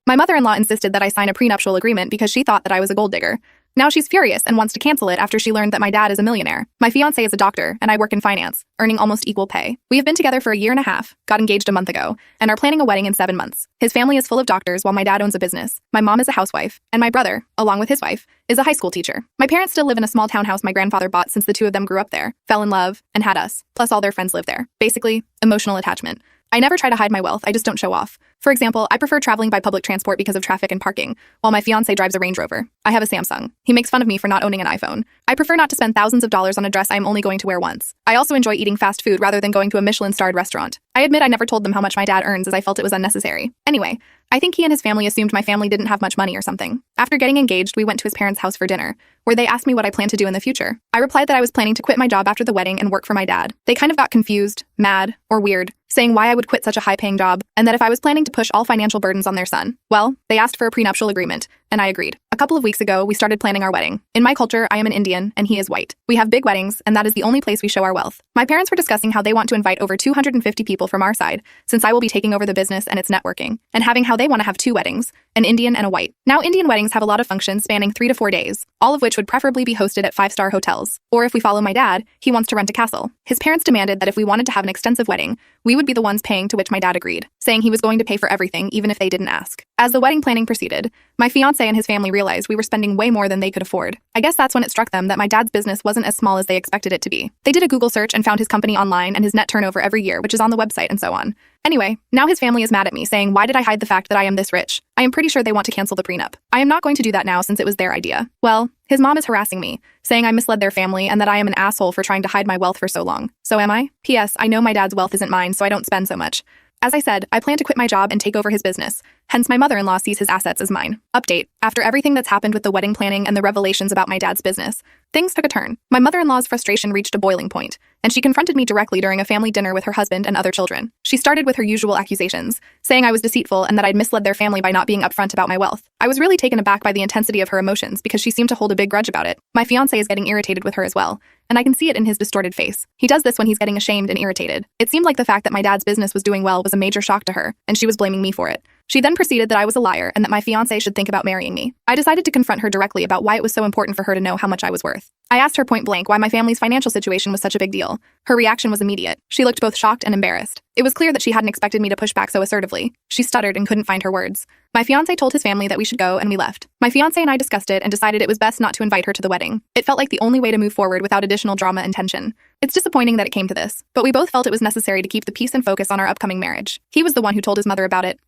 My mother-in-law insisted that I sign a prenuptial agreement because she thought that I was a gold digger. Now she's furious and wants to cancel it after she learned that my dad is a millionaire. My fiancé is a doctor, and I work in finance, earning almost equal pay. We have been together for a year and a half, got engaged a month ago, and are planning a wedding in 7 months. His family is full of doctors while my dad owns a business. My mom is a housewife, and my brother, along with his wife, is a high school teacher. My parents still live in a small townhouse my grandfather bought since the two of them grew up there, fell in love, and had us, plus all their friends live there. Basically, emotional attachment. I never try to hide my wealth, I just don't show off. For example, I prefer traveling by public transport because of traffic and parking, while my fiancé drives a Range Rover. I have a Samsung. He makes fun of me for not owning an iPhone. I prefer not to spend thousands of dollars on a dress I am only going to wear once. I also enjoy eating fast food rather than going to a Michelin-starred restaurant. I admit I never told them how much my dad earns as I felt it was unnecessary. Anyway, I think he and his family assumed my family didn't have much money or something. After getting engaged, we went to his parents' house for dinner, where they asked me what I plan to do in the future. I replied that I was planning to quit my job after the wedding and work for my dad. They kind of got confused, mad, or weird, saying why I would quit such a high-paying job, and that if I was planning to push all financial burdens on their son. Well, they asked for a prenuptial agreement, and I agreed. A couple of weeks ago, we started planning our wedding. In my culture, I am an Indian, and he is white. We have big weddings, and that is the only place we show our wealth. My parents were discussing how they want to invite over 250 people from our side, since I will be taking over the business and its networking, and having how they want to have 2 weddings, an Indian and a white. Now, Indian weddings have a lot of functions spanning 3 to 4 days, all of which would preferably be hosted at 5-star hotels. Or if we follow my dad, he wants to rent a castle. His parents demanded that if we wanted to have an extensive wedding, we would be the ones paying, to which my dad agreed, saying he was going to pay for everything even if they didn't ask. As the wedding planning proceeded, my fiancé and his family realized we were spending way more than they could afford. I guess that's when it struck them that my dad's business wasn't as small as they expected it to be. They did a Google search and found his company online and his net turnover every year, which is on the website and so on. Anyway, now his family is mad at me, saying, why did I hide the fact that I am this rich? I am pretty sure they want to cancel the prenup. I am not going to do that now since it was their idea. Well, his mom is harassing me, saying I misled their family and that I am an asshole for trying to hide my wealth for so long. So am I? P.S. I know my dad's wealth isn't mine, so I don't spend so much. As I said, I plan to quit my job and take over his business. Hence, my mother-in-law sees his assets as mine. Update. After everything that's happened with the wedding planning and the revelations about my dad's business, things took a turn. My mother-in-law's frustration reached a boiling point, and she confronted me directly during a family dinner with her husband and other children. She started with her usual accusations, saying I was deceitful and that I'd misled their family by not being upfront about my wealth. I was really taken aback by the intensity of her emotions because she seemed to hold a big grudge about it. My fiancé is getting irritated with her as well, and I can see it in his distorted face. He does this when he's getting ashamed and irritated. It seemed like the fact that my dad's business was doing well was a major shock to her, and she was blaming me for it. She then proceeded that I was a liar and that my fiancé should think about marrying me. I decided to confront her directly about why it was so important for her to know how much I was worth. I asked her point blank why my family's financial situation was such a big deal. Her reaction was immediate. She looked both shocked and embarrassed. It was clear that she hadn't expected me to push back so assertively. She stuttered and couldn't find her words. My fiancé told his family that we should go, and we left. My fiancé and I discussed it and decided it was best not to invite her to the wedding. It felt like the only way to move forward without additional drama and tension. It's disappointing that it came to this, but we both felt it was necessary to keep the peace and focus on our upcoming marriage. He was the one who told his mother about it.